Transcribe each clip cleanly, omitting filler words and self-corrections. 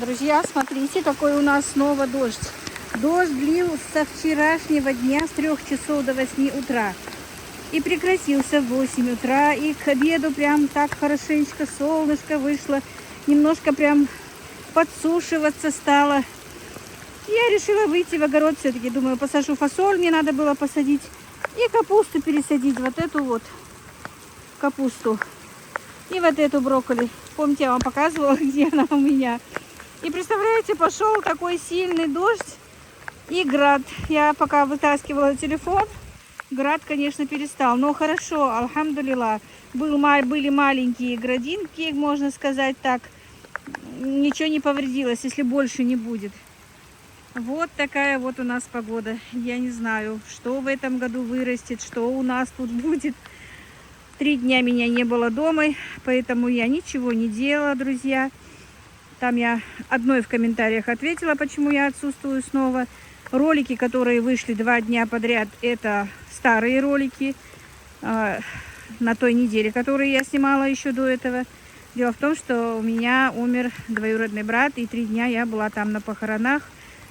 Друзья, смотрите, какой у нас снова дождь. Дождь длился со вчерашнего дня с 3 часов до 8 утра. И прекратился в 8 утра. И к обеду прям так хорошенечко солнышко вышло. Немножко прям подсушиваться стало. Я решила выйти в огород все-таки. Думаю, посажу фасоль, мне надо было посадить. И капусту пересадить, вот эту вот капусту. И вот эту брокколи. Помните, я вам показывала, где она у меня. И представляете, пошел такой сильный дождь и град. Я пока вытаскивала телефон, град, конечно, перестал. Но хорошо, альхамдулилла. Были маленькие градинки, можно сказать так. Ничего не повредилось, если больше не будет. Вот такая вот у нас погода. Я не знаю, что в этом году вырастет, что у нас тут будет. 3 дня меня не было дома, поэтому я ничего не делала, друзья. Там я одной в комментариях ответила, почему я отсутствую снова. Ролики, которые вышли 2 дня подряд, это старые ролики на той неделе, которые я снимала еще до этого. Дело в том, что у меня умер двоюродный брат, и 3 дня я была там на похоронах.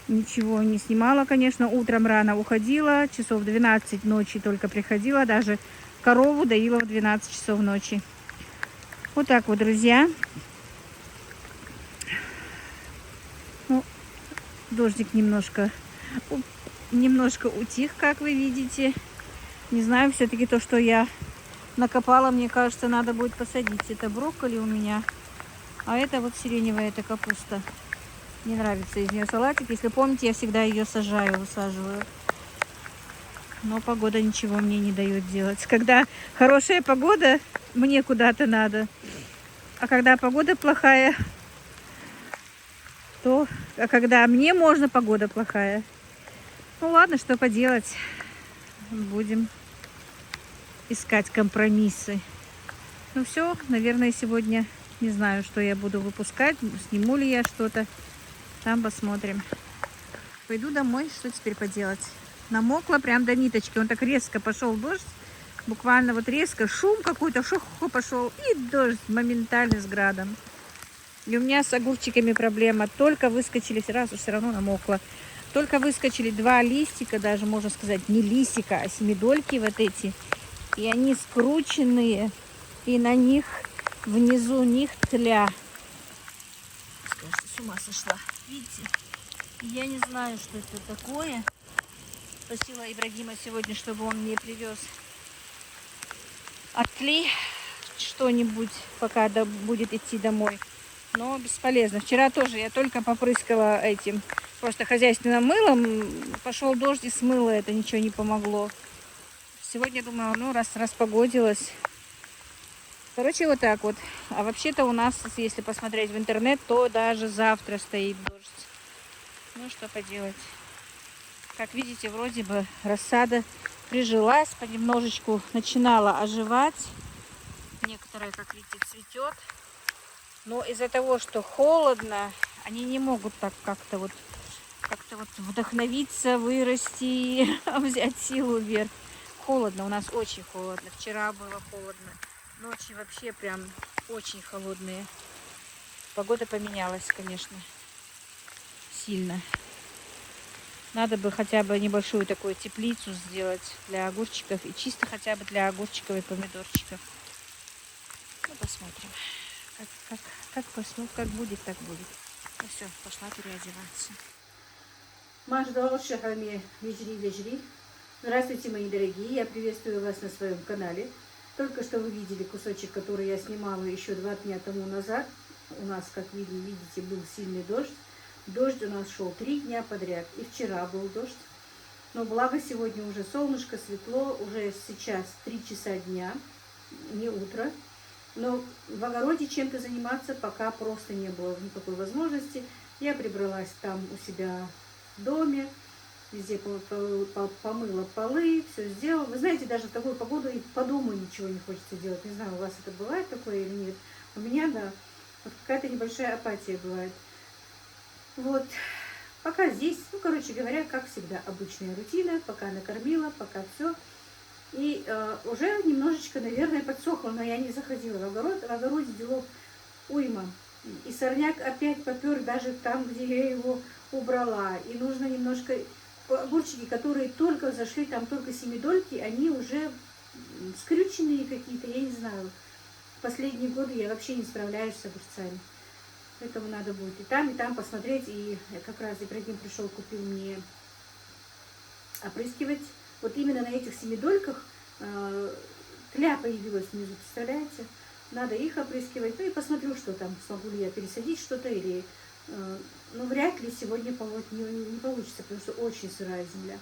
Ничего не снимала, конечно. Утром рано уходила, часов 12 ночи только приходила. Даже корову доила в 12 часов ночи. Вот так вот, друзья. Ну, дождик немножко утих, как вы видите. Не знаю, все-таки то, что я накопала, мне кажется, надо будет посадить. Это брокколи у меня, а это вот сиреневая, это капуста. Не нравится из нее салатик. Если помните, я всегда ее высаживаю. Но погода ничего мне не дает делать. Когда хорошая погода, мне куда-то надо. А когда погода плохая, а когда мне можно, погода плохая. Ну ладно, что поделать. Будем искать компромиссы. Ну все, наверное, сегодня не знаю, что я буду выпускать. Сниму ли я что-то. Там посмотрим. Пойду домой, что теперь поделать. Намокла прям до ниточки. Он так резко пошел дождь. Буквально вот резко. Шум какой-то, шуху пошел. И дождь моментально с градом. И у меня с огурчиками проблема. Только выскочили, сразу все равно намокла. Только выскочили 2 листика, даже можно сказать не листика, а семидольки вот эти. И они скрученные. И на них, внизу них тля. Скажите, с ума сошла. Видите? Я не знаю, что это такое. Просила Ибрагима сегодня, чтобы он мне привез от тли что-нибудь, пока будет идти домой. Но бесполезно. Вчера тоже я только попрыскала этим просто хозяйственным мылом. Пошел дождь и смыло это, ничего не помогло. Сегодня думала, ну раз распогодилось. Короче, вот так вот. А вообще-то у нас, если посмотреть в интернет, то даже завтра стоит дождь. Ну что поделать. Как видите, вроде бы рассада прижилась, понемножечку начинала оживать. Некоторые, как видите, цветет. Но из-за того, что холодно, они не могут так как-то вот вдохновиться, вырасти, взять силу вверх. Холодно, у нас очень холодно. Вчера было холодно. Ночи вообще прям очень холодные. Погода поменялась, конечно, сильно. Надо бы хотя бы небольшую такую теплицу сделать для огурчиков. И чисто хотя бы для огурчиков и помидорчиков. Ну, посмотрим. Как будет, так будет. Ну все, пошла переодеваться. Здравствуйте, мои дорогие. Я приветствую вас на своем канале. Только что вы видели кусочек, который я снимала еще 2 дня тому назад. У нас, как видите, был сильный дождь. Дождь у нас шел 3 дня подряд. И вчера был дождь. Но благо сегодня уже солнышко, светло. Уже сейчас 3 часа дня, не утро. Но в огороде чем-то заниматься пока просто не было никакой возможности. Я прибралась там у себя в доме. Везде помыла полы, все сделала. Вы знаете, даже в такую погоду и по дому ничего не хочется делать. Не знаю, у вас это бывает такое или нет. У меня, да, вот какая-то небольшая апатия бывает. Вот, пока здесь, ну, короче говоря, как всегда, обычная рутина. Пока накормила, пока все. И уже немножечко, наверное, подсохло, но я не заходила в огород. В огороде делов уйма. И сорняк опять попер даже там, где я его убрала. И нужно немножко... Огурчики, которые только зашли, там только семидольки, они уже скрюченные какие-то, я не знаю. В последние годы я вообще не справляюсь с огурцами. Поэтому надо будет и там посмотреть. И как раз Ибрагим пришел, купил мне опрыскивать. Вот именно на этих семидольках тля появилась внизу, представляете? Надо их опрыскивать. Ну и посмотрю, что там, смогу ли я пересадить что-то или... Ну, вряд ли сегодня полоть не получится, потому что очень сырая земля.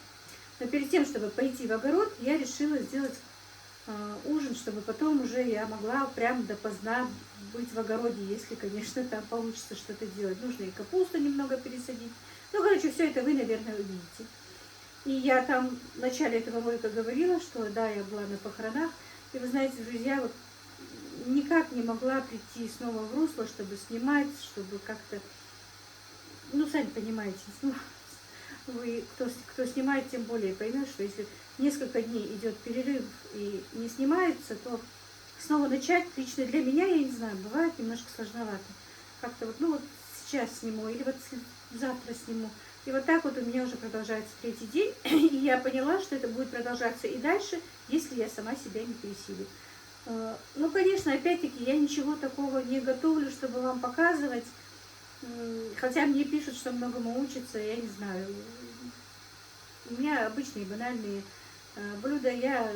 Но перед тем, чтобы пойти в огород, я решила сделать ужин, чтобы потом уже я могла прям допоздна быть в огороде, если, конечно, там получится что-то делать. Нужно и капусту немного пересадить. Ну, короче, все это вы, наверное, увидите. И я там в начале этого ролика говорила, что да, я была на похоронах. И вы знаете, друзья, вот никак не могла прийти снова в русло, чтобы снимать, чтобы как-то... Ну, сами понимаете, ну, вы, кто снимает, тем более поймет, что если несколько дней идет перерыв и не снимается, то снова начать лично для меня, я не знаю, бывает немножко сложновато. Как-то вот, ну вот сейчас сниму, или вот завтра сниму. И вот так вот у меня уже продолжается третий день, и я поняла, что это будет продолжаться и дальше, если я сама себя не пересилю. Ну, конечно, опять-таки, я ничего такого не готовлю, чтобы вам показывать. Хотя мне пишут, что многому учатся, я не знаю. У меня обычные банальные блюда. Я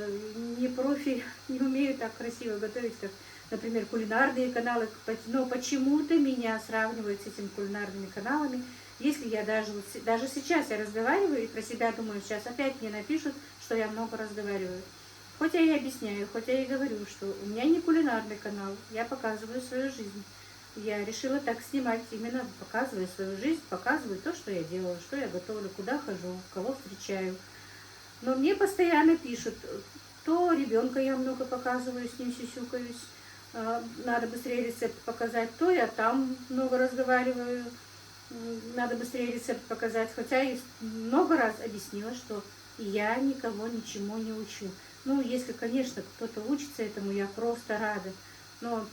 не профи, не умею так красиво готовить, как, например, кулинарные каналы. Но почему-то меня сравнивают с этими кулинарными каналами. Если я даже сейчас я разговариваю и про себя думаю, сейчас опять мне напишут, что я много разговариваю. Хоть я и объясняю, хоть я и говорю, что у меня не кулинарный канал, я показываю свою жизнь. Я решила так снимать, именно показывая свою жизнь, показываю то, что я делаю, что я готовлю, куда хожу, кого встречаю. Но мне постоянно пишут, то ребенка я много показываю, с ним сюсюкаюсь, надо быстрее рецепт показать, то я там много разговариваю, надо быстрее рецепт показать. Хотя и много раз объяснила, что я никого ничему не учу. Ну, если, конечно, кто-то учится этому, я просто рада. Но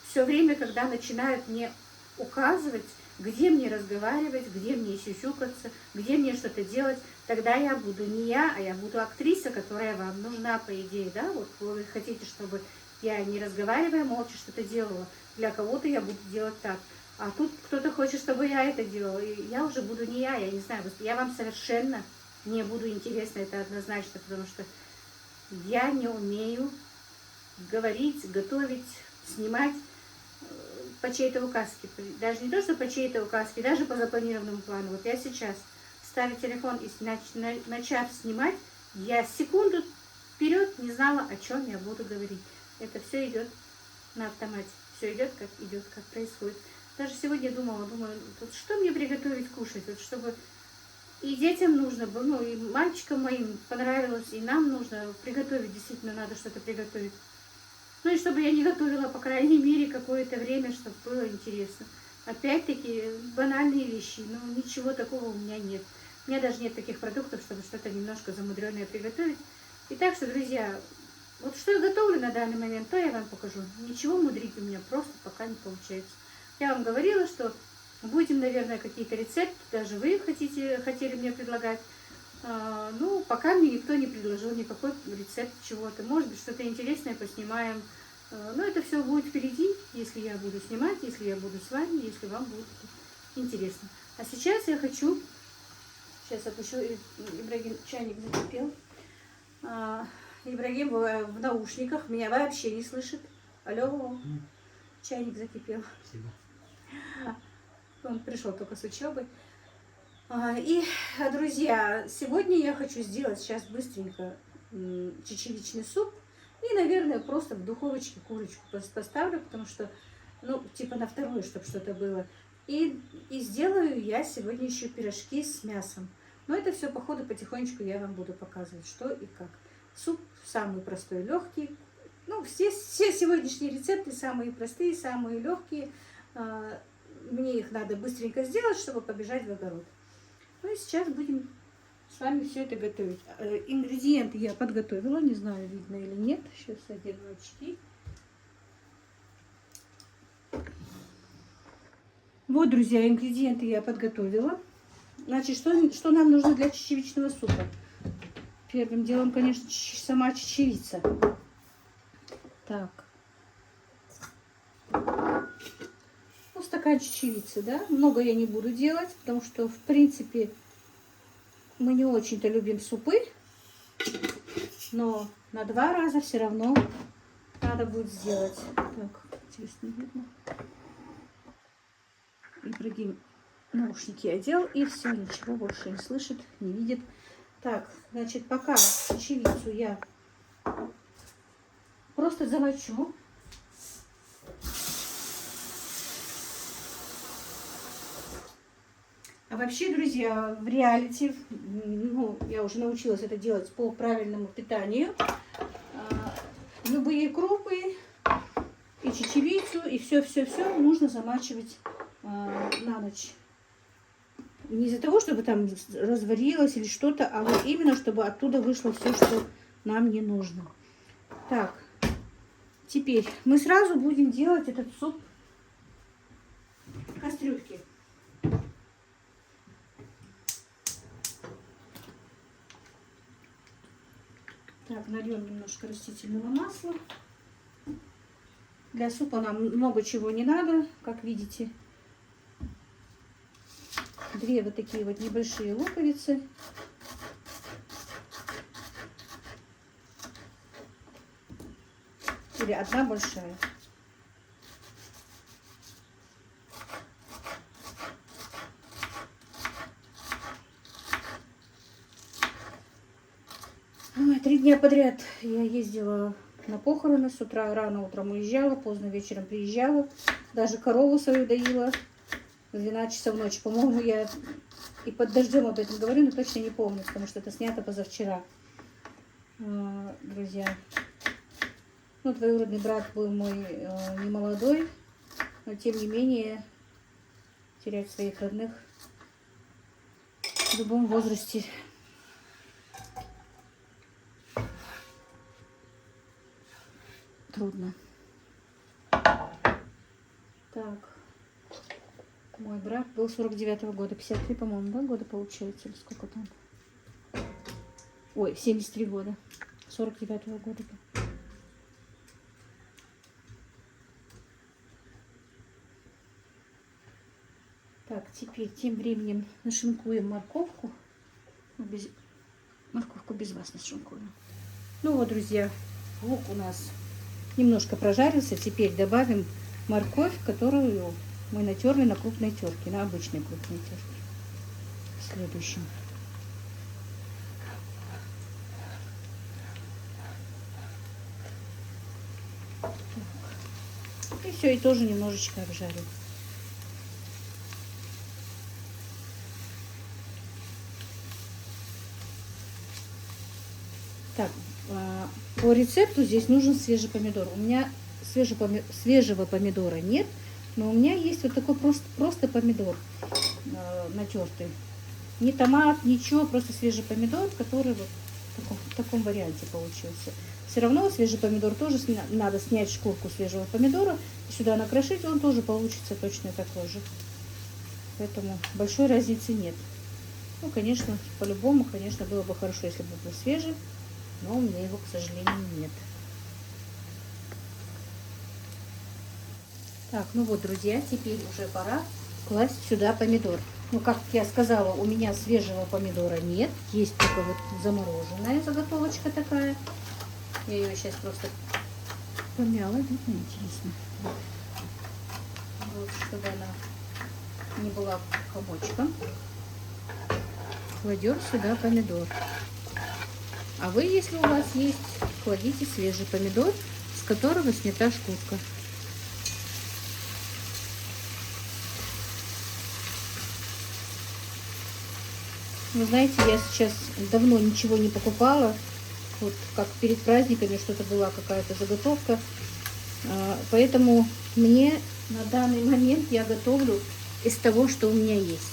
все время, когда начинают мне указывать, где мне разговаривать, где мне сюсюкаться, где мне что-то делать, тогда я буду не я, а я буду актриса, которая вам нужна, по идее, да? Вот вы хотите, чтобы я, не разговаривая, молча что-то делала. Для кого-то я буду делать так. А тут кто-то хочет, чтобы я это делала. И я уже буду не я не знаю. Я вам совершенно не буду интересна, это однозначно, потому что я не умею говорить, готовить, снимать по чьей-то указке. Даже не то, что по чьей-то указке, даже по запланированному плану. Вот я сейчас ставлю телефон и начав снимать, я секунду вперед не знала, о чем я буду говорить. Это все идет на автомате. Все идет, как происходит. Даже сегодня думала, вот что мне приготовить кушать, вот чтобы и детям нужно было, ну и мальчикам моим понравилось, и нам нужно приготовить, действительно надо что-то приготовить. Ну и чтобы я не готовила, по крайней мере, какое-то время, чтобы было интересно. Опять-таки, банальные вещи, но ничего такого у меня нет. У меня даже нет таких продуктов, чтобы что-то немножко замудренное приготовить. И так что, друзья, вот что я готовлю на данный момент, то я вам покажу. Ничего мудрить у меня просто пока не получается. Я вам говорила, что будем, наверное, какие-то рецепты, даже вы хотели мне предлагать. Ну, пока мне никто не предложил никакой рецепт чего-то. Может быть, что-то интересное поснимаем. Но это все будет впереди, если я буду снимать, если я буду с вами, если вам будет интересно. А сейчас я хочу... Сейчас опущу, Ибрагим чайник закипел. Ибрагим в наушниках, меня вообще не слышит. Алло, чайник закипел. Спасибо. Он пришел только с учебы. И, друзья, сегодня я хочу сделать сейчас быстренько чечевичный суп. И, наверное, просто в духовочке курочку поставлю, потому что, ну, типа на вторую, чтобы что-то было. И сделаю я сегодня еще пирожки с мясом. Но это все по ходу потихонечку я вам буду показывать, что и как. Суп самый простой, легкий. Ну, все сегодняшние рецепты самые простые, самые легкие. Мне их надо быстренько сделать, чтобы побежать в огород. Ну и сейчас будем с вами все это готовить. Ингредиенты я подготовила, не знаю, видно или нет. Сейчас одену очки. Вот, друзья, ингредиенты я подготовила. Значит, что нам нужно для чечевичного супа? Первым делом, конечно, сама чечевица. Так. Ну, стакан чечевицы, да. Много я не буду делать, потому что, в принципе, мы не очень-то любим супы. Но на 2 раза все равно надо будет сделать. Так, здесь не видно. И другим наушники одел, и все, ничего больше не слышит, не видит. Так, значит, пока чечевицу я просто замочу. А вообще, друзья, в реалити, ну, я уже научилась это делать по правильному питанию. Любые крупы и чечевицу, и все-все-все нужно замачивать на ночь. Не из-за того, чтобы там разварилось или что-то, а вот именно, чтобы оттуда вышло все, что нам не нужно. Так, теперь мы сразу будем делать этот суп в кастрюльке. Так, нальем немножко растительного масла. Для супа нам много чего не надо, как видите. 2 вот такие вот небольшие луковицы. Или 1 большая. Ой, 3 дня подряд я ездила на похороны. С утра рано утром уезжала, поздно вечером приезжала. Даже корову свою доила. В 12 часов ночи. По-моему, я и под дождем об этом говорю, но точно не помню, потому что это снято позавчера. Друзья. Ну, двоюродный брат был мой не молодой, но тем не менее терять своих родных в любом возрасте трудно. Так, мой брат был 49-го года, 53, по-моему, да, года получается, или сколько там? Ой, 73 года, 49-го года. Так, теперь тем временем нашинкуем морковку. Морковку без вас нашинкуем. Ну вот, друзья, лук у нас немножко прожарился. Теперь добавим морковь, которую мы натерли на крупной терке, на обычной крупной терке. Следующим. И все, и тоже немножечко обжарим. Так, по рецепту здесь нужен свежий помидор. У меня свежего помидора нет, но у меня есть вот такой просто помидор натертый. Не томат, ничего, просто свежий помидор, который вот в таком варианте получился. Все равно свежий помидор тоже надо снять шкурку свежего помидора и сюда накрошить, он тоже получится точно такой же. Поэтому большой разницы нет. Ну, конечно, по-любому, конечно, было бы хорошо, если бы был свежий, но у меня его, к сожалению, нет. Так, ну вот, друзья, теперь уже пора класть сюда помидор. Ну, как я сказала, у меня свежего помидора нет. Есть только вот замороженная заготовочка такая. Я ее сейчас просто помяла. Видно, интересно. Вот, чтобы она не была комочком. Кладем сюда помидор. А вы, если у вас есть, кладите свежий помидор, с которого снята шкурка. Вы знаете, я сейчас давно ничего не покупала. Вот как перед праздниками что-то была какая-то заготовка. Поэтому мне на данный момент я готовлю из того, что у меня есть.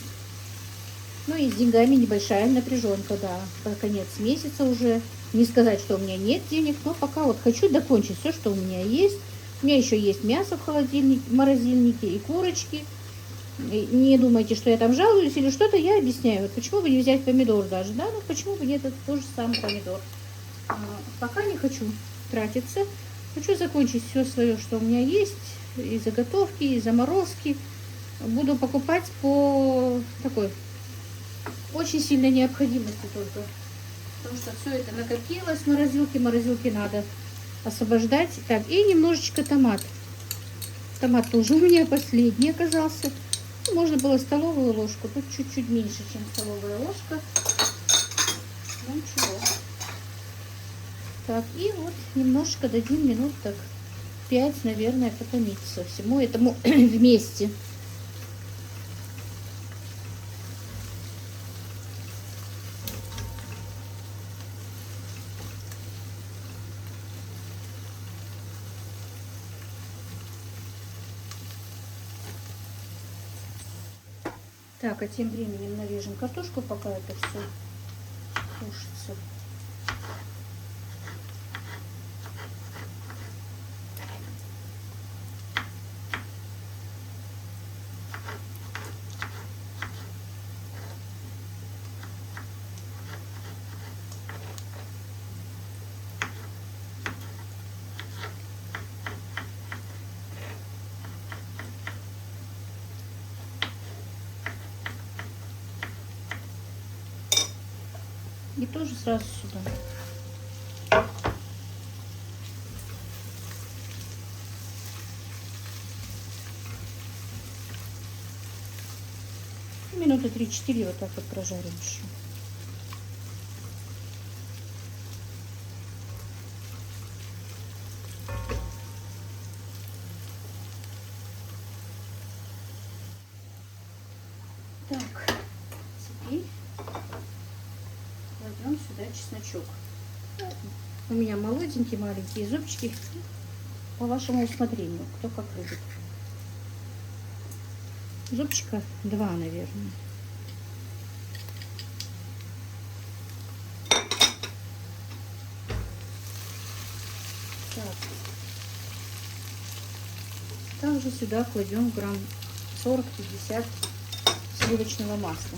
Ну и с деньгами небольшая напряженка, да. По конец месяца уже. Не сказать, что у меня нет денег, но пока вот хочу докончить все, что у меня есть. У меня еще есть мясо в холодильнике, в морозильнике и курочки. Не думайте, что я там жалуюсь или что-то, я объясняю. Вот почему бы не взять помидор даже, да? Ну почему бы нет, это тот же самый помидор. Пока не хочу тратиться. Хочу закончить все свое, что у меня есть. И заготовки, и заморозки. Буду покупать по такой очень сильной необходимости только. Потому что все это накопилось в морозилке. Морозилке надо освобождать. Так, и немножечко томат. Томат тоже у меня последний оказался. Можно было столовую ложку. Тут чуть-чуть меньше, чем столовая ложка. Ну ничего. Так, и вот немножко дадим минут так 5, наверное, потомиться всему этому вместе. Так, а тем временем нарежем картошку, пока это все тушится. И тоже сразу сюда. Минуты 3-4 вот так вот прожарим еще. Так, теперь кладем сюда чесночок. У меня молоденькие маленькие зубчики, по вашему усмотрению, кто как любит. Зубчика 2, наверное. Так. Также сюда кладем грамм 40-50 сливочного масла.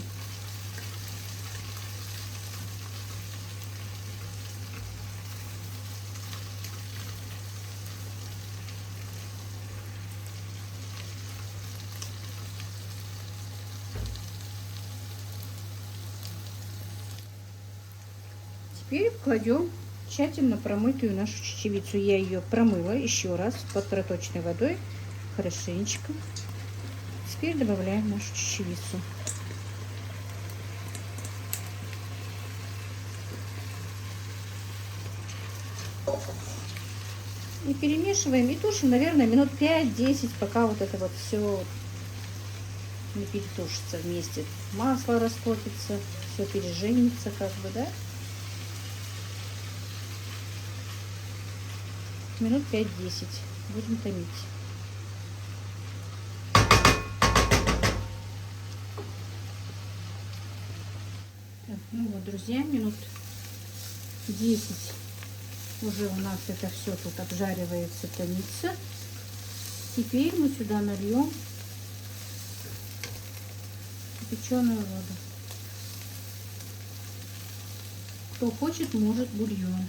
Теперь кладем тщательно промытую нашу чечевицу. Я ее промыла еще раз под проточной водой хорошенечко. Теперь добавляем нашу чечевицу. И перемешиваем и тушим, наверное, минут 5-10, пока вот это вот все не перетушится вместе. Масло растопится, все переженится как бы, да? Минут 5-10 будем томить. Так, ну вот, друзья, минут 10 уже у нас это все тут обжаривается, томится. Теперь мы сюда нальем кипяченую воду. Кто хочет, может бульон.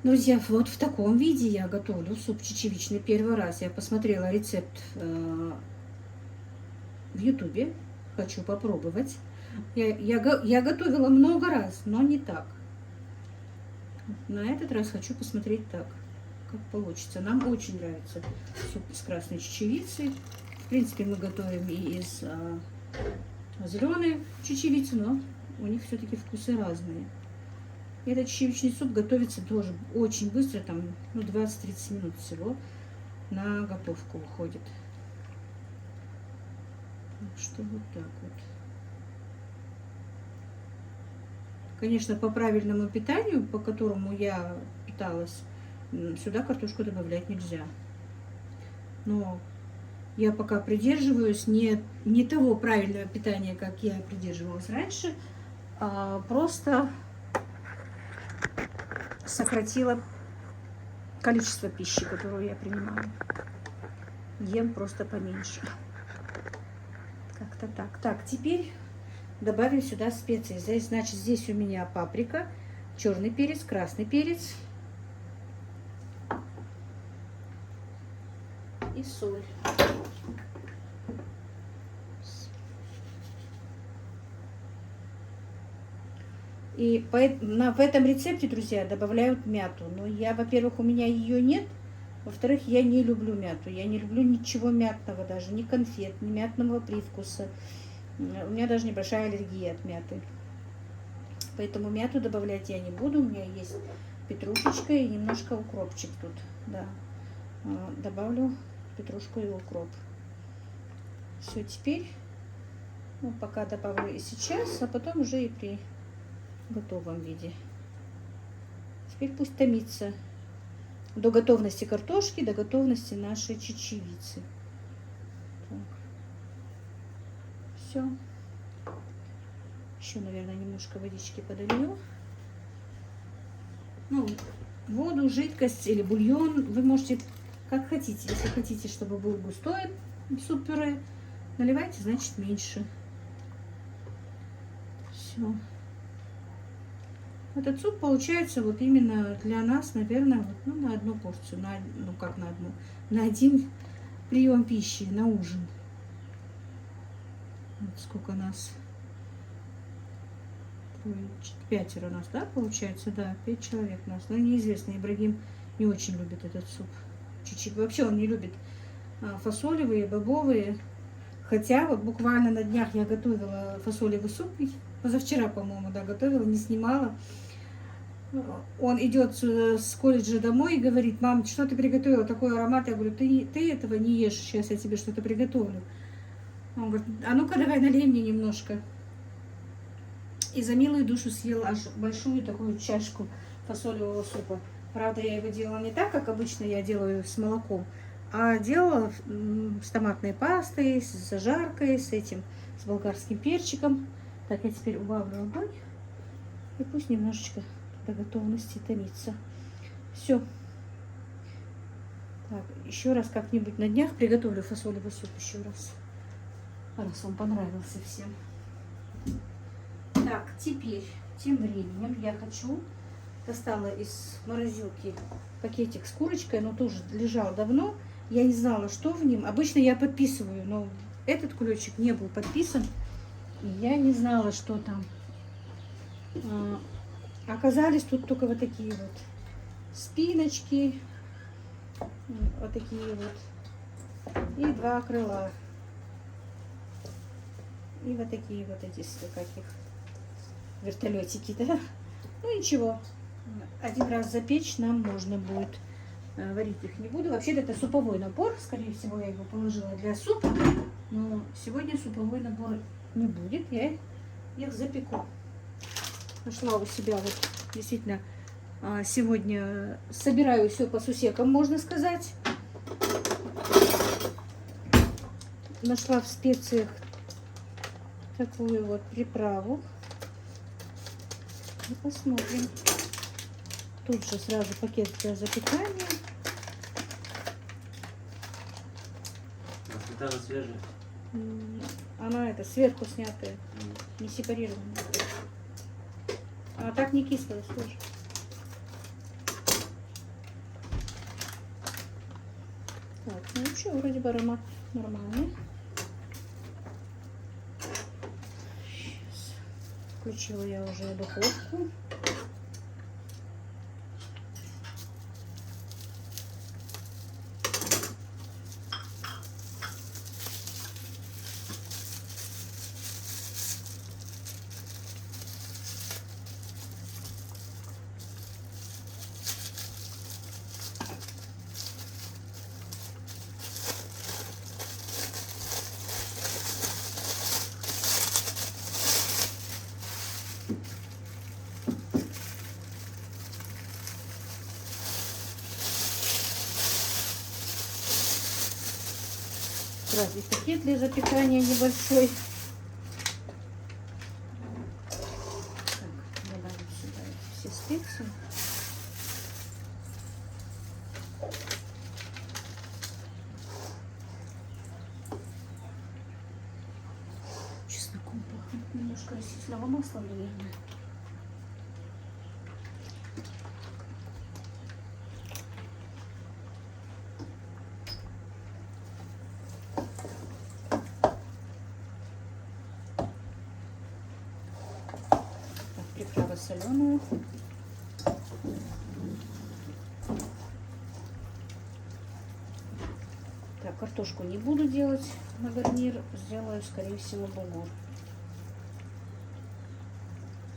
Друзья, вот в таком виде я готовлю суп чечевичный первый раз. Я посмотрела рецепт в ютубе. Хочу попробовать. Я готовила много раз, но не так. На этот раз хочу посмотреть так, как получится. Нам очень нравится суп из красной чечевицы. В принципе, мы готовим и из зеленой чечевицы, но у них все-таки вкусы разные. Этот чечевичный суп готовится тоже очень быстро, там 20-30 минут всего на готовку уходит. Так что вот так вот. Конечно, по правильному питанию, по которому я питалась, сюда картошку добавлять нельзя. Но я пока придерживаюсь не того правильного питания, как я придерживалась раньше, а просто сократила количество пищи, которую я принимаю. Ем просто поменьше. Как-то так. Так, теперь добавим сюда специи. Значит, здесь у меня паприка, черный перец, красный перец и соль. И в этом рецепте, друзья, добавляют мяту. Но я, во-первых, у меня ее нет. Во-вторых, я не люблю мяту. Я не люблю ничего мятного даже. Ни конфет, ни мятного привкуса. У меня даже небольшая аллергия от мяты. Поэтому мяту добавлять я не буду. У меня есть петрушечка и немножко укропчик тут. Да. Добавлю петрушку и укроп. Все, теперь, ну, пока добавлю и сейчас, а потом уже и при готовом виде. Теперь пусть томится до готовности картошки, до готовности нашей чечевицы. Все. Еще, наверное, немножко водички подолью. Ну, воду, жидкость или бульон вы можете как хотите. Если хотите, чтобы был густой суп-пюре, наливайте, значит, меньше. Все. Этот суп получается вот именно для нас, наверное, вот, ну, на одну порцию, ну как на одну, на один прием пищи, на ужин. Вот сколько нас, 5 у нас, да, получается, да, 5 человек у нас. Но неизвестно, Ибрагим не очень любит этот суп. Чуть-чуть, вообще он не любит фасолевые, бобовые. Хотя вот буквально на днях я готовила фасолевый суп, позавчера, по-моему, да, готовила, не снимала. Он идет с колледжа домой и говорит: мам, что ты приготовила, такой аромат. Я говорю: ты этого не ешь, сейчас я тебе что-то приготовлю. Он говорит: а ну-ка давай налей мне немножко. И за милую душу съел аж большую такую чашку фасолевого супа. Правда, я его делала не так, как обычно я делаю с молоком, а делала с томатной пастой, с зажаркой, с болгарским перчиком. Так, я теперь убавлю огонь, и пусть немножечко до готовности томится. Все. Так, еще раз как-нибудь на днях приготовлю фасолевый суп еще раз он понравился всем. Так, теперь, тем временем я достала из морозилки пакетик с курочкой, но тоже лежал давно. Я не знала, что в нем. Обычно я подписываю, но этот кулечек не был подписан. И я не знала, что там. Оказались тут только вот такие вот спиночки. Вот такие вот. И 2 крыла. И вот такие вот эти, как их, вертолетики, да? Ну ничего. Один раз запечь нам можно будет. Варить их не буду. Вообще-то это суповой набор. Скорее всего, я его положила для супа. Но сегодня суповой набор не будет. Я их запеку. Нашла у себя вот действительно сегодня собираю все по сусекам, можно сказать. Нашла в специях такую вот приправу. И посмотрим. Тут же сразу пакет для запекания. Сметана свежая? Она это сверху снятая, не сепарированная. А так не кислая, тоже. Так, ну вообще вроде бы аромат нормальный. Сейчас. Включила я уже духовку. разнообразить. Пакет для запекания небольшой. Так, добавим сюда все специи. Чесноком пахнет немножко растительного масла, наверное. Приправа соленая. Так, картошку не буду делать на гарнир, сделаю, скорее всего, булгур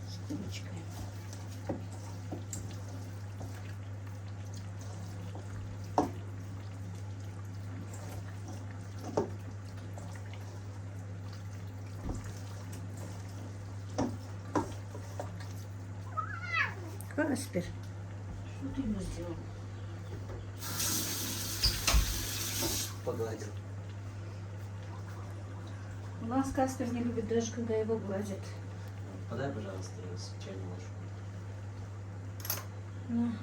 с курочкой. Каспер, что ты ему сделал? Погладил. У нас Каспер не любит даже, когда его гладят. Подай, пожалуйста, чайную ложку. На.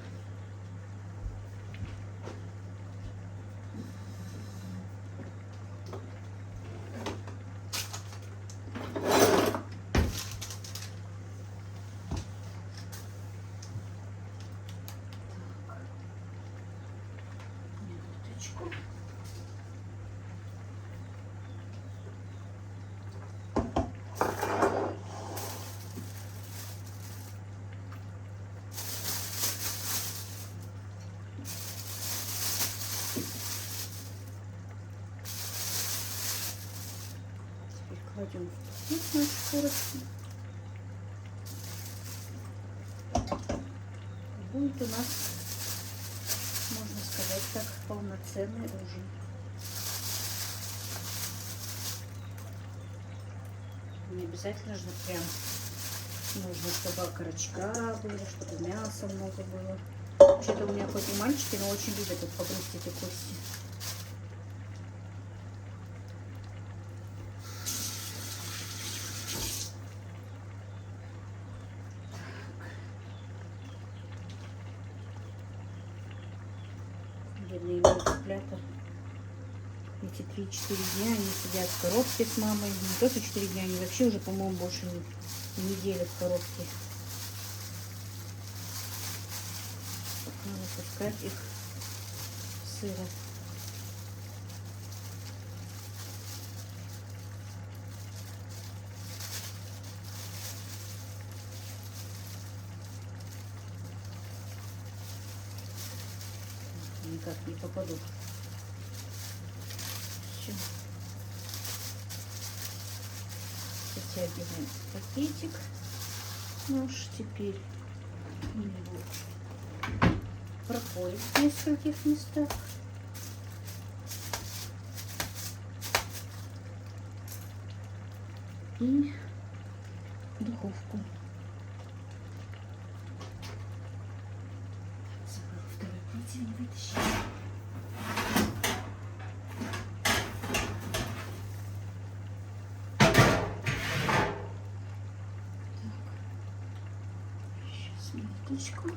Минуточку. Кладем в пакет нашу курочку. Будет у нас, можно сказать так, полноценный ужин. Не обязательно же прям нужно, чтобы окорочка были, чтобы мяса много было. Вообще-то у меня хоть и мальчики, но очень любят погрузить эти кости. Бедные мои цыплята. Эти 3-4 дня они сидят в коробке с мамой. Не только 4 дня, они вообще уже, по-моему, больше недели в коробке. Надо пускать их в сыро. Никак не попаду. Все. Затягиваем пакетик наш. Теперь его прополим в нескольких местах. И в духовку. Второй противень вытащить. Минуточку.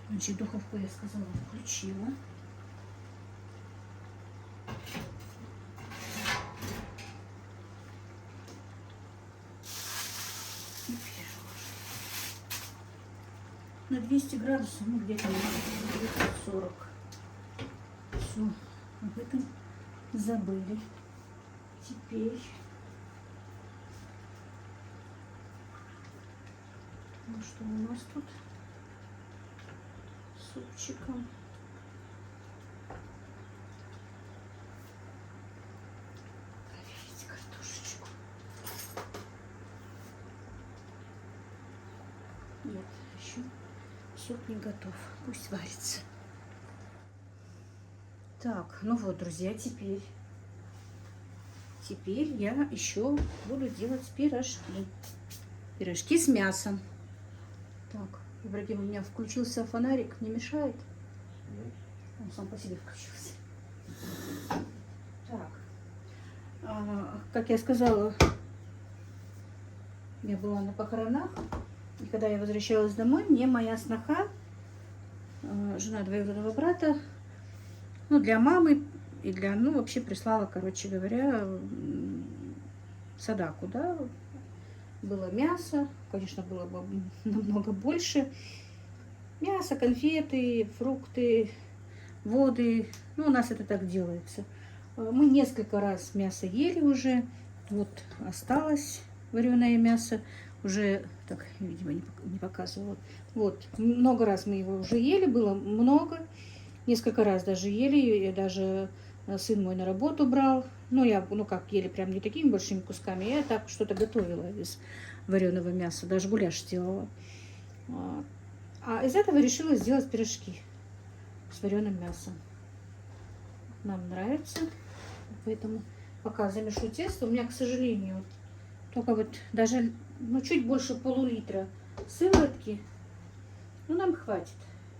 Значит, духовку я сказала включила. На 200 градусов, ну где-то 40. Все, об этом забыли. Теперь ну что у нас тут с супчиком? Проверить картошечку. Нет, еще суп не готов. Пусть варится. Так, ну вот, друзья, теперь я еще буду делать пирожки. Пирожки с мясом. Так, Ибрагим, у меня включился фонарик, не мешает? Нет. Он сам по себе включился. Так. Как я сказала, я была на похоронах. И когда я возвращалась домой, мне моя сноха, жена двоюродного брата, ну, для мамы и для, ну, вообще прислала, короче говоря, садаку, да. Было мясо, конечно, было бы намного больше. Мясо, конфеты, фрукты, воды. Ну, у нас это так делается. Мы несколько раз мясо ели уже. Вот осталось вареное мясо. Уже, так, видимо, не показывала. Вот, много раз мы его уже ели, было много. Несколько раз даже ели. И даже сын мой на работу брал. Ну, я, ну как, ели прям не такими большими кусками. Я так что-то готовила из вареного мяса. Даже гуляш сделала. А из этого решила сделать пирожки с вареным мясом. Нам нравится. Поэтому пока замешу тесто. У меня, к сожалению, только вот даже, ну, чуть больше полулитра сыворотки. Ну, нам хватит.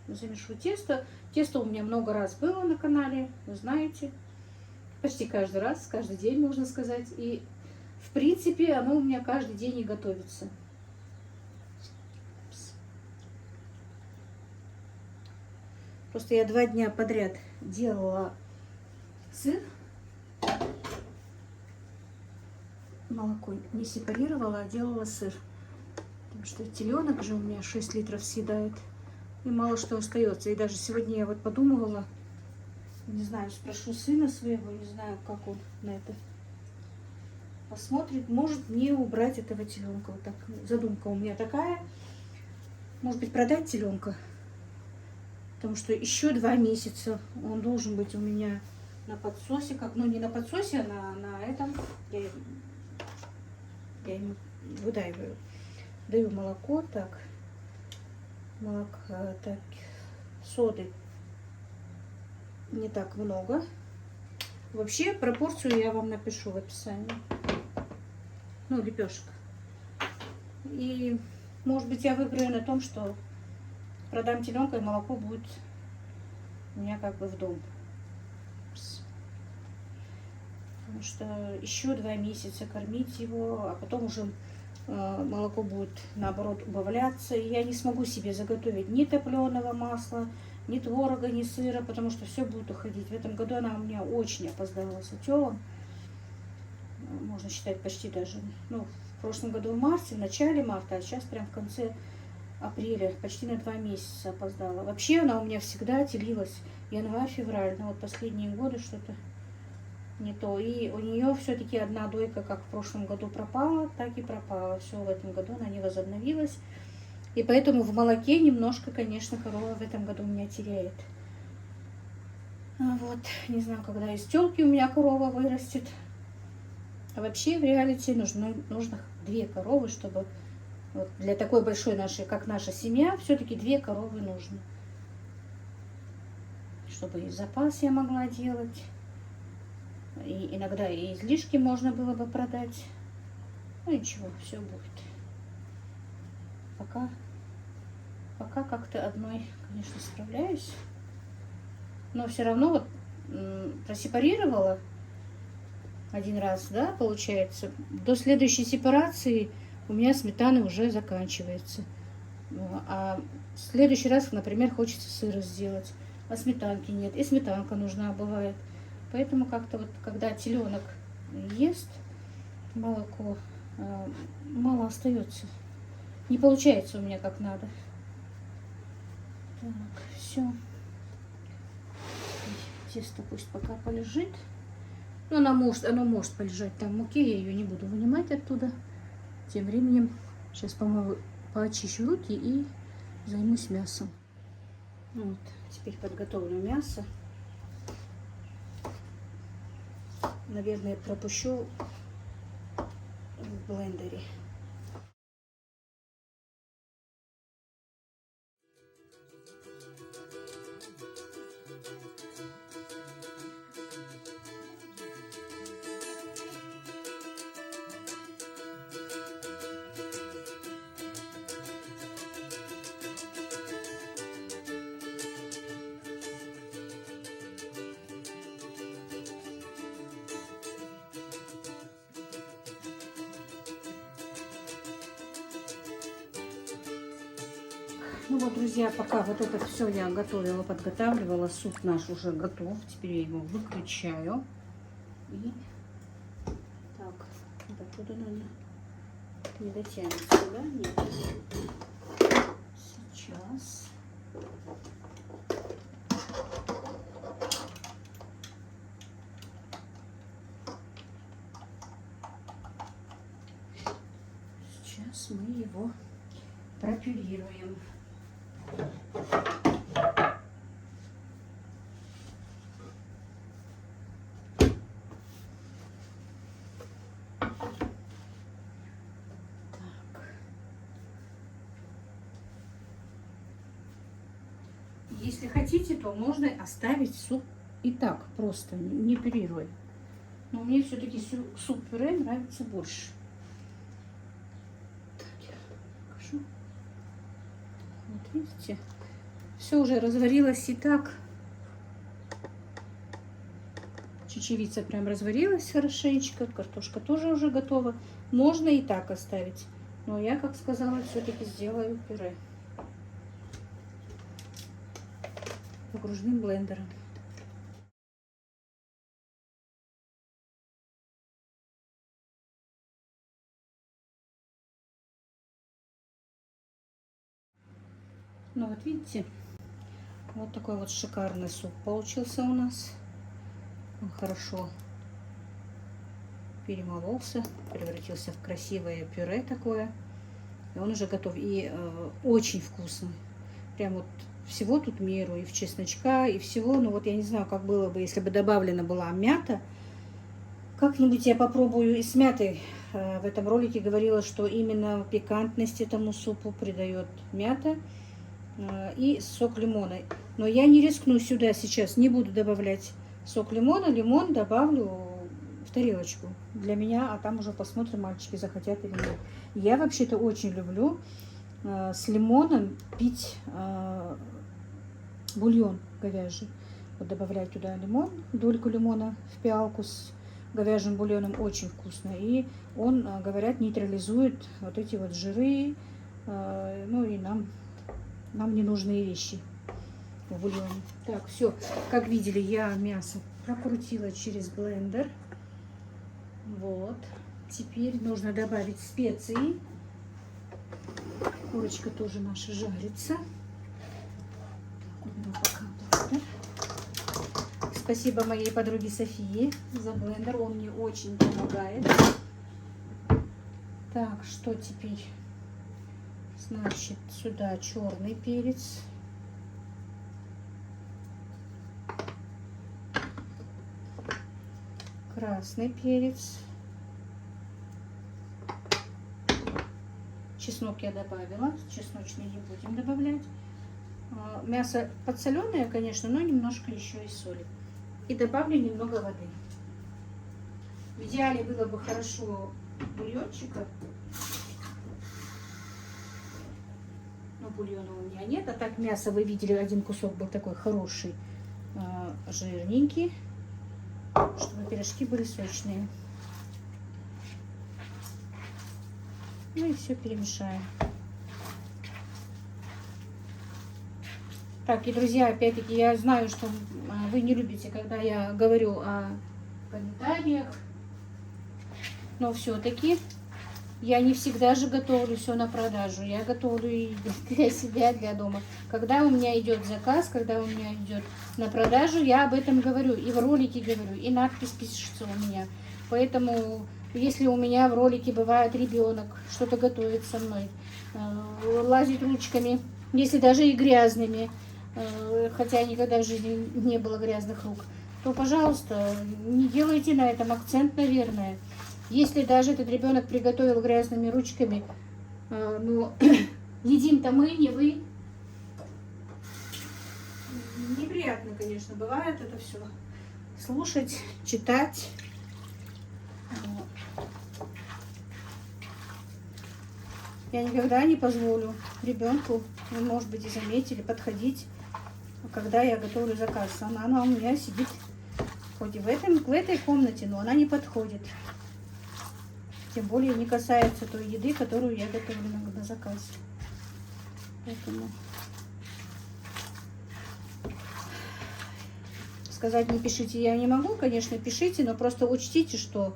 Замешу тесто. Тесто у меня много раз было на канале, вы знаете. Почти каждый раз, каждый день, можно сказать. И, в принципе, оно у меня каждый день и готовится. Просто я 2 дня подряд делала сыр. Молоко не сепарировала, а делала сыр. Потому что теленок же у меня 6 литров съедает. И мало что остается. И даже сегодня я вот подумывала, не знаю, спрошу сына своего, не знаю, как он на это посмотрит. Может мне убрать этого теленка. Вот так. Задумка у меня такая. Может быть, продать теленка. Потому что еще 2 месяца он должен быть у меня на подсосе. Как, ну, не на подсосе, а на этом. Я ему выдаиваю. Даю молоко. Так. Молоко. Так. Соды не так много. Вообще пропорцию я вам напишу в описании. Ну, лепешек. И, может быть, я выиграю на том, что продам теленка, и молоко будет у меня как бы в дом. Потому что еще 2 месяца кормить его, а потом уже молоко будет, наоборот, убавляться. И я не смогу себе заготовить ни топленого масла, ни творога, ни сыра, потому что все будет уходить. В этом году она у меня очень опоздала с утелом. Можно считать почти даже, ну, в прошлом году в марте, в начале марта, а сейчас прям в конце апреля, почти на 2 месяца опоздала. Вообще она у меня всегда телилась январь-февраль, но вот последние годы что-то не то. И у нее все-таки одна дойка, как в прошлом году пропала, так и пропала. Все, в этом году она не возобновилась. И поэтому в молоке немножко, конечно, корова в этом году у меня теряет. Вот, не знаю, когда из телки у меня корова вырастет. А вообще в реалити нужно 2 коровы, чтобы вот для такой большой нашей, как наша семья, все-таки 2 коровы нужно. Чтобы и запас я могла делать. И иногда и излишки можно было бы продать. Ну ничего, все будет. Пока как-то одной, конечно, справляюсь. Но все равно вот просепарировала 1 раз, да, получается. До следующей сепарации у меня сметана уже заканчивается. А в следующий раз, например, хочется сыра сделать, а сметанки нет. И сметанка нужна бывает. Поэтому как-то вот, когда теленок ест молоко, мало остается. Не получается у меня как надо. Так, все. Тесто пусть пока полежит. Ну, оно может полежать там в муке, я ее не буду вынимать оттуда. Тем временем сейчас помою, поочищу руки и займусь мясом. Вот, теперь подготовлю мясо. Наверное, пропущу в блендере. Ну вот, друзья, пока вот это все я готовила, подготавливала, суп наш уже готов. Теперь я его выключаю. И так, до туда надо. Не дотянется, да? Нет. Сейчас. Сейчас мы его пропюрируем. Если хотите, то можно оставить суп и так, просто не пюрируя. Но мне все-таки суп-пюре нравится больше. Так, я покажу. Вот видите, все уже разварилось и так. Чечевица прям разварилась хорошенечко, картошка тоже уже готова. Можно и так оставить. Но я, как сказала, все-таки сделаю пюре окружным блендером. Ну вот видите, вот такой вот шикарный суп получился у нас. Он хорошо перемололся, превратился в красивое пюре такое. И он уже готов. И очень вкусный. Прям вот всего тут меру. И в чесночка, и всего. Ну вот я не знаю, как было бы, если бы добавлена была мята. Как-нибудь я попробую и с мятой. В этом ролике говорила, что именно пикантность этому супу придает мята и сок лимона. Но я не рискну сюда сейчас, не буду добавлять сок лимона. Лимон добавлю в тарелочку для меня, а там уже посмотрим, мальчики захотят или нет. Я вообще-то очень люблю с лимоном пить бульон говяжий. Вот добавлять туда лимон, дольку лимона в пиалку с говяжьим бульоном, очень вкусно. И он, говорят, нейтрализует вот эти вот жиры, ну и нам ненужные вещи в бульоне. Так, все, как видели, я мясо прокрутила через блендер. Вот. Теперь нужно добавить специи. Курочка тоже наша жарится. Так, пока. Спасибо моей подруге Софии за блендер. Он мне очень помогает. Так, что теперь? Значит, сюда черный перец. Красный перец. Чеснок я добавила. Чесночный не будем добавлять. Мясо подсоленое, конечно, но немножко еще и соли. И добавлю немного воды. В идеале было бы хорошо бульончика. Но бульона у меня нет. А так мясо, вы видели, один кусок был такой хороший, жирненький, чтобы пирожки были сочные. Ну и все перемешаем. Так, и, друзья, опять-таки, я знаю, что вы не любите, когда я говорю о комментариях, но все-таки я не всегда же готовлю все на продажу. Я готовлю и для себя, для дома. Когда у меня идет заказ, когда у меня идет на продажу, я об этом говорю. И в ролике говорю, и надпись пишется у меня. Поэтому, если у меня в ролике бывает ребенок, что-то готовит со мной, лазит ручками, если даже и грязными, хотя никогда в жизни не было грязных рук, то, пожалуйста, не делайте на этом акцент, наверное. Если даже этот ребенок приготовил грязными ручками, но едим-то мы, не вы. Неприятно, конечно, бывает это все. Слушать, читать. Я никогда не позволю ребенку, вы, может быть, и заметили, подходить, когда я готовлю заказ. Она у меня сидит хоть и в этой комнате, но она не подходит. Тем более не касается той еды, которую я готовлю на заказ. Поэтому сказать не пишите я не могу, конечно, пишите, но просто учтите, что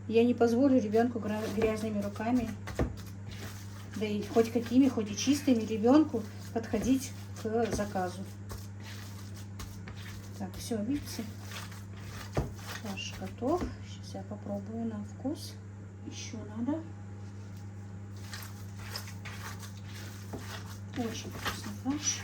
я не позволю ребенку грязными руками, да и хоть какими, хоть и чистыми, ребенку подходить к заказу. Так, все, видите, фарш готов. Сейчас я попробую на вкус. Еще надо. Очень вкусный фарш.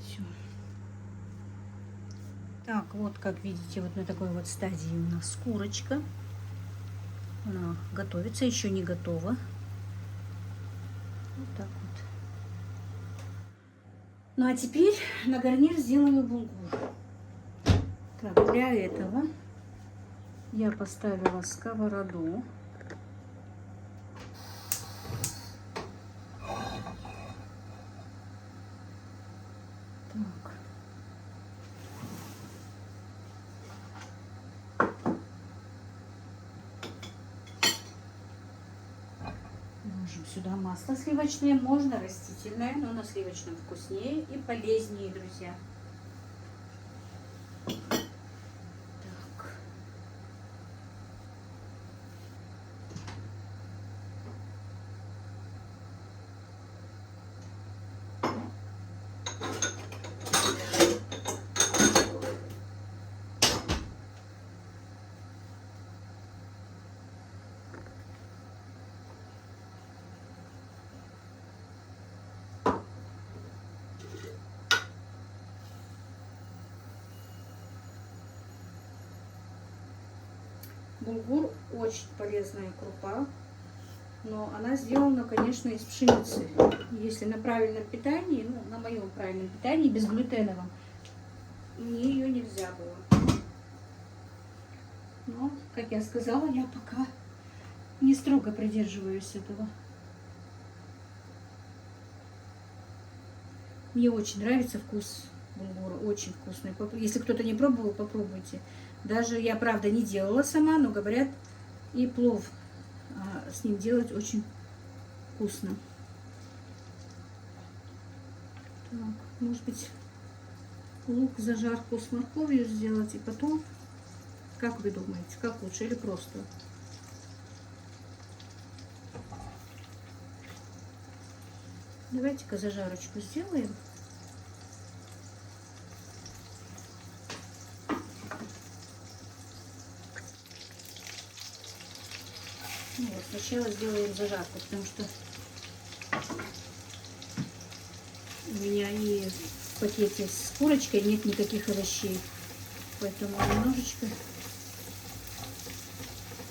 Все. Так, вот как видите, вот на такой вот стадии у нас курочка. Она готовится, еще не готова. Вот так вот. Ну а теперь на гарнир сделаю булгур. Так, для этого я поставила сковороду. Так. Ложим сюда масло сливочное, можно растительное, но на сливочном вкуснее и полезнее, друзья. Так. Булгур очень полезная крупа, но она сделана, конечно, из пшеницы. Если на правильном питании, ну, на моем правильном питании, безглютеновом, мне ее нельзя было. Но, как я сказала, я пока не строго придерживаюсь этого. Мне очень нравится вкус булгура, очень вкусный. Если кто-то не пробовал, попробуйте. Даже я, правда, не делала сама, но говорят, и плов с ним делать очень вкусно. Так, может быть, лук зажарку с морковью сделать и потом, как вы думаете, как лучше или просто? Давайте-ка зажарочку сделаем. Ну вот, сначала сделаем зажарку, потому что у меня и в пакете с курочкой нет никаких овощей. Поэтому немножечко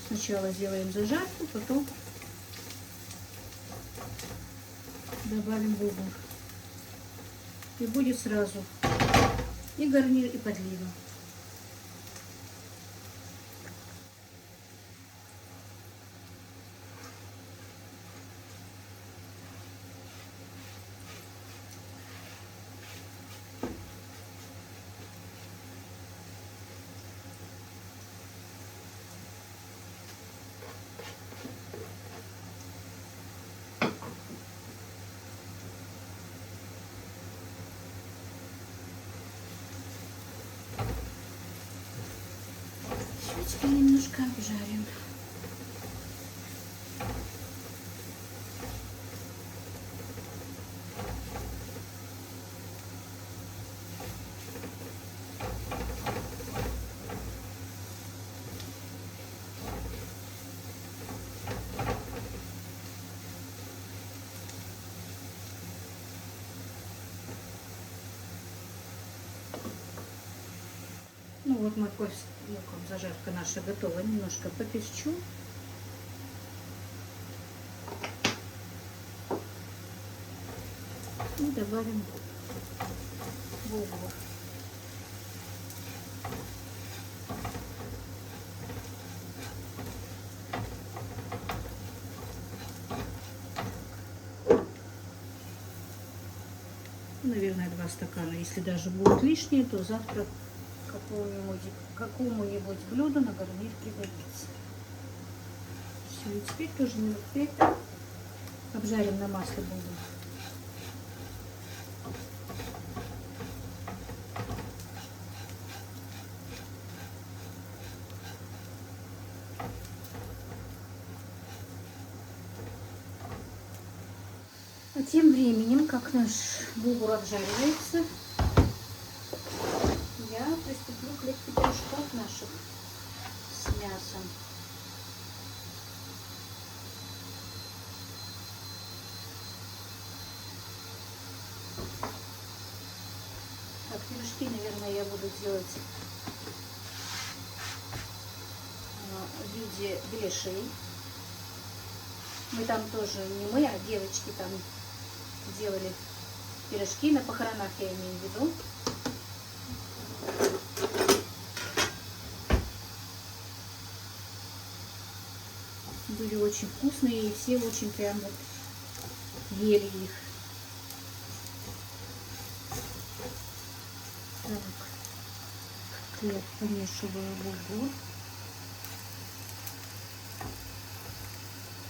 сначала сделаем зажарку, потом добавим булгур. И будет сразу и гарнир, и подлива. Теперь немножко обжарим. Ну вот морковь с луком, зажарка наша готова. Немножко поперчу. И добавим булгур. Наверное, 2 стакана. Если даже будут лишние, то завтра какому-нибудь блюду на гарнир пригодится. Все, и теперь тоже минут 5 обжарим на масле булгур. А тем временем, как наш булгур обжаривается, я приступлю к лепке пирожков наших с мясом. Так, пирожки, наверное, я буду делать в виде беляшей. Мы там тоже, не мы, а девочки там делали пирожки на похоронах, я имею в виду. Были очень вкусные, и все очень прям вот ели их. Так, я помешиваю булгур.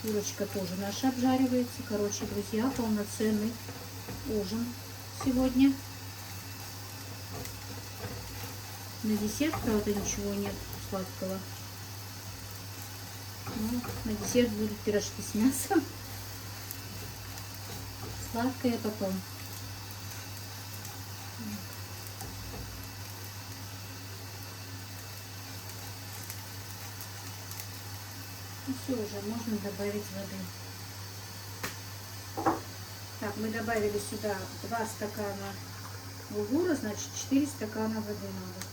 Курочка тоже наша обжаривается. Короче, друзья, полноценный ужин сегодня. На десерт, правда, ничего нет сладкого. Ну, на десерт будут пирожки с мясом. Сладкое потом. И все, уже можно добавить воды. Так, мы добавили сюда 2 стакана булгура, значит 4 стакана воды надо.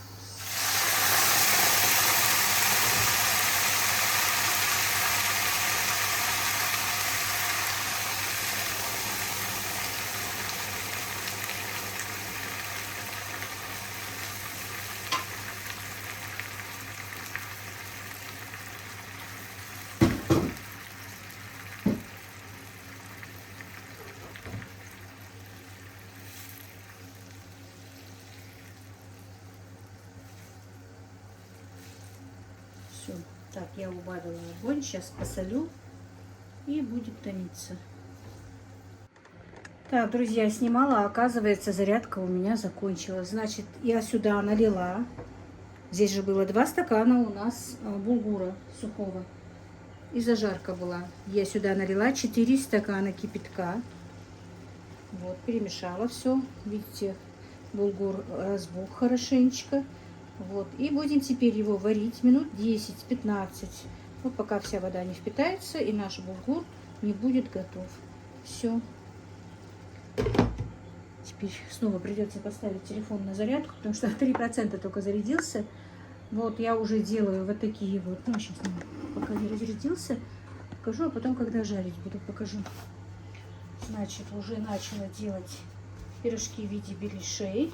Все. Так, я убавила огонь, сейчас посолю и будет томиться. Так, друзья, снимала, а оказывается, зарядка у меня закончилась. Значит, я сюда налила. Здесь же было 2 стакана у нас булгура сухого. И зажарка была. Я сюда налила 4 стакана кипятка. Вот, перемешала все. Видите, булгур разбух хорошенечко. Вот, и будем теперь его варить минут 10-15. Вот пока вся вода не впитается и наш булгур не будет готов. Все. Теперь снова придется поставить телефон на зарядку, потому что 3% только зарядился. Вот я уже делаю вот такие вот. Ну, сейчас пока не разрядился, покажу, а потом, когда жарить буду, покажу. Значит, уже начала делать пирожки в виде беляшей.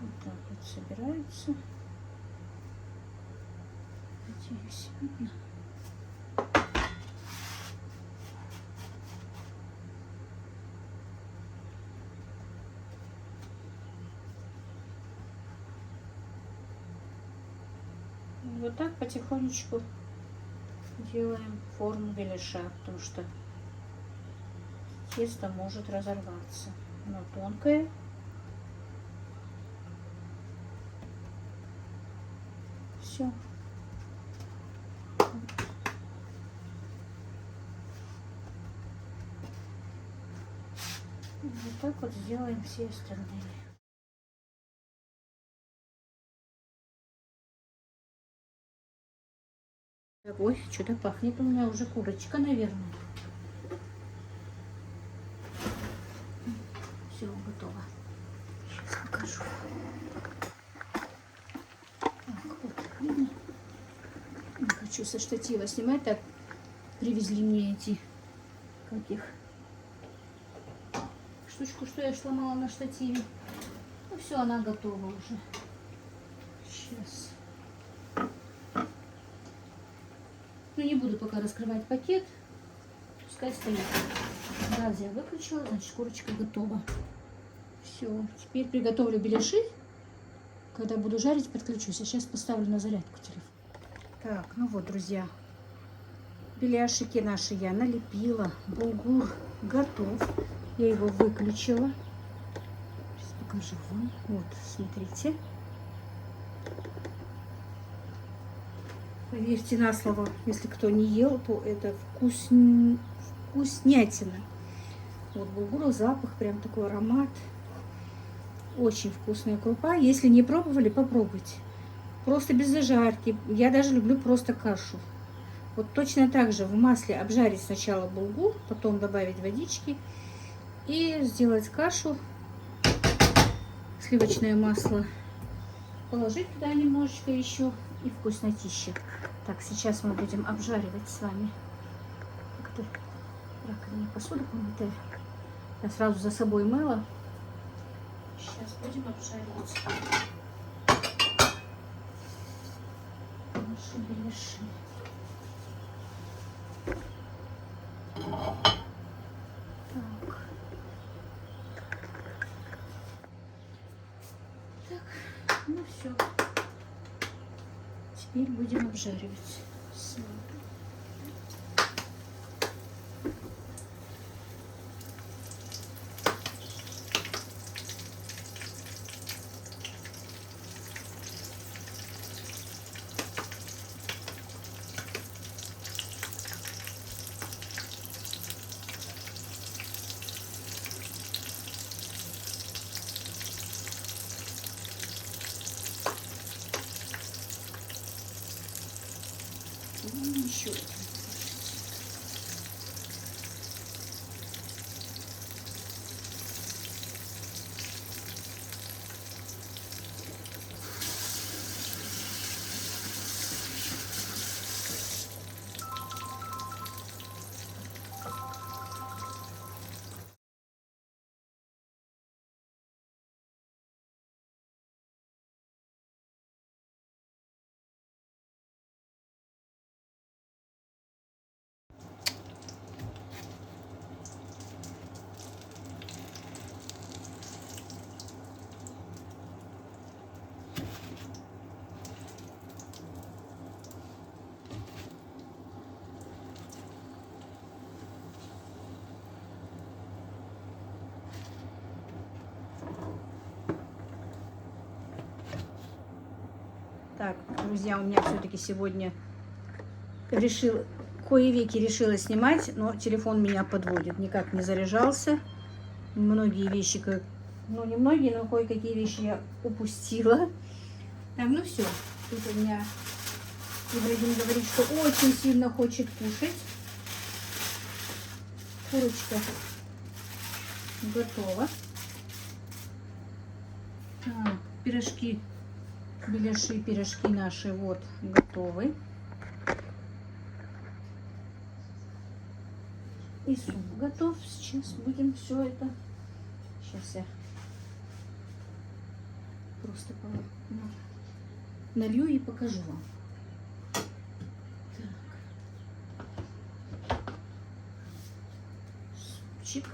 Вот так вот собираются. Надеюсь, видно. Вот так потихонечку делаем форму беляша, потому что тесто может разорваться. Оно тонкое. Все. Вот так вот сделаем все остальные. Ой, что-то пахнет у меня уже курочка, наверное. Все, готово. Сейчас покажу. Так, вот, видно? Не хочу со штатива снимать. Так, привезли мне эти, как их, штучку, что я сломала на штативе. Ну все, она готова уже. Сейчас. Ну не буду пока раскрывать пакет. Пускай стоит. Газ я выключила, значит курочка готова. Все, теперь приготовлю беляши. Когда буду жарить, подключусь. А сейчас поставлю на зарядку телефон. Так, ну вот, друзья. Беляшики наши я налепила. Булгур готов. Я его выключила. Сейчас покажу вам. Вот, смотрите. Поверьте на слово, если кто не ел, то это вкуснятина. Вот булгур, запах, прям такой аромат. Очень вкусная крупа. Если не пробовали, попробуйте. Просто без зажарки. Я даже люблю просто кашу. Вот точно так же в масле обжарить сначала булгур, потом добавить водички и сделать кашу, сливочное масло, положить туда немножечко еще и вкуснотища. Так, сейчас мы будем обжаривать с вами. Как-то раковине посуду помытая. Я сразу за собой мыла. Сейчас будем обжаривать наши беляши. Так, ну все. Теперь будем обжаривать. Еще один. Так, друзья, у меня все-таки сегодня кое-веки решила снимать, но телефон меня подводит, никак не заряжался. Многие вещи, ну не многие, но кое-какие вещи я упустила. Так, ну все, тут у меня Ибрагим говорит, что очень сильно хочет кушать. Курочка готова. Так, пирожки. Беляши, пирожки наши вот готовы. И суп готов. Сейчас будем все это. Сейчас я просто налью и покажу вам. Так. Супчик.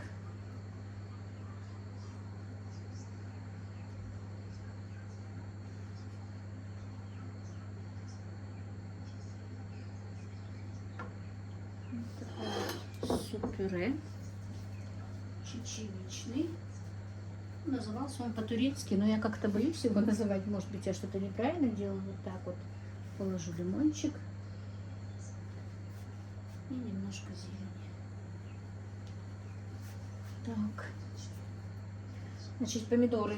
Суп-пюре чечевичный. Назывался он по-турецки, но я как-то боюсь его называть. Может быть, я что-то неправильно делаю. Вот так вот положу лимончик и немножко зелени. Так. Значит, помидоры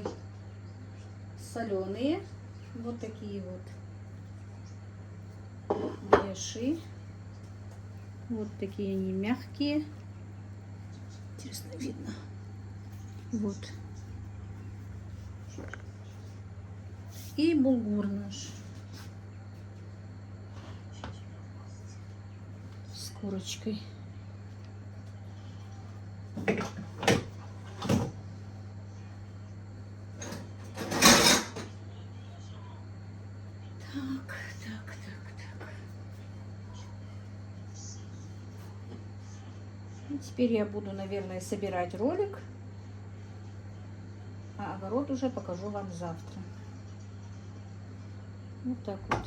соленые. Вот такие вот беляши. Вот такие они мягкие. Интересно, видно. Вот. И булгур наш. С курочкой. Так. И теперь я буду, наверное, собирать ролик, а огород уже покажу вам завтра. Вот так вот.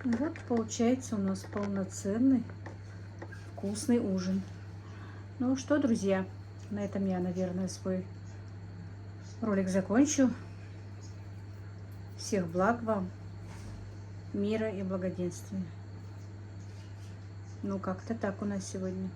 Вот получается у нас полноценный вкусный ужин. Ну что, друзья, на этом я, наверное, свой ролик закончу. Всех благ вам, мира и благоденствия. Ну, как-то так у нас сегодня.